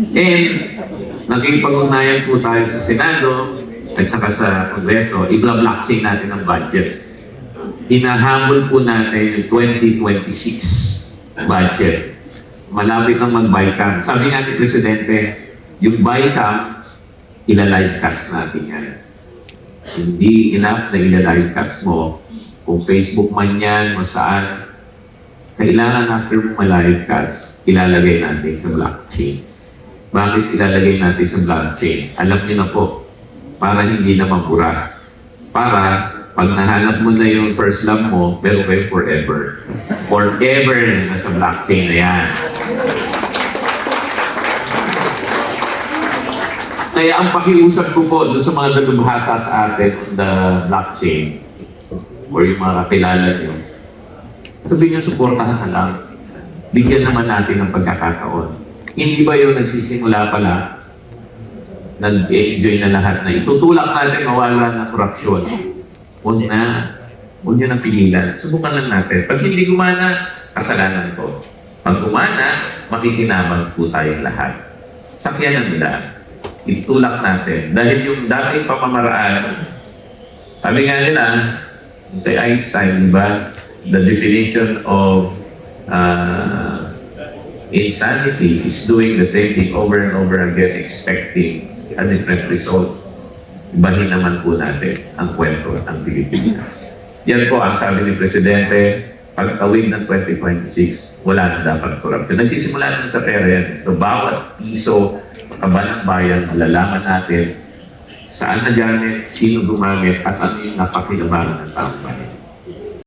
And nakipag-ugnayan po tayo sa Senado at saka sa Kongreso, i-blockchain natin ang budget. Hinahabol po natin yung 2026 budget. Malapit nang mag-BICAM. Sabi nga ni Presidente, yung BICAM, ila-livecast natin yan. Hindi enough na ila-livecast mo. Kung Facebook man yan o saan, kailangan after mo ma-livecast, ilalagay natin sa blockchain. Bakit ilalagay natin sa blockchain? Alam niyo na po, para hindi na mabura. Para pag nahanap mo na yung first love mo, meron kayo forever. Forever na sa blockchain na yan. Kaya ang pakiusap ko po doon sa mga nalubhasa sa atin on the blockchain or yung mga kakilala nyo, sabihin nyo, suportahan na lang. Bigyan naman natin ng pagkakataon. Hindi ba yung nagsisimula pala, nag-enjoy na lahat na itutulak natin mawala ng korupsyon? Huwag nyo nang pigilan. Subukan lang natin. Pag hindi gumana, kasalanan ko. Pag gumana, makikinabang po tayong lahat. Sakyanan nila. Itulak natin. Dahil yung dating pamamaraan, sabi nga nila, kay Einstein, diba? The definition of insanity is doing the same thing over and over again, expecting a different result. Ibahin naman po natin ang kwento ng Pilipinas. Yan po ang sabi ni Presidente, pagtawid ng 2026, wala na dapat korupsyon. Nagsisimula naman sa pera yan. So bawat piso sa kaba ng bayan, malalaman natin saan nagamit, sino gumamit, at ano yung napakinabangan ng taong bayan.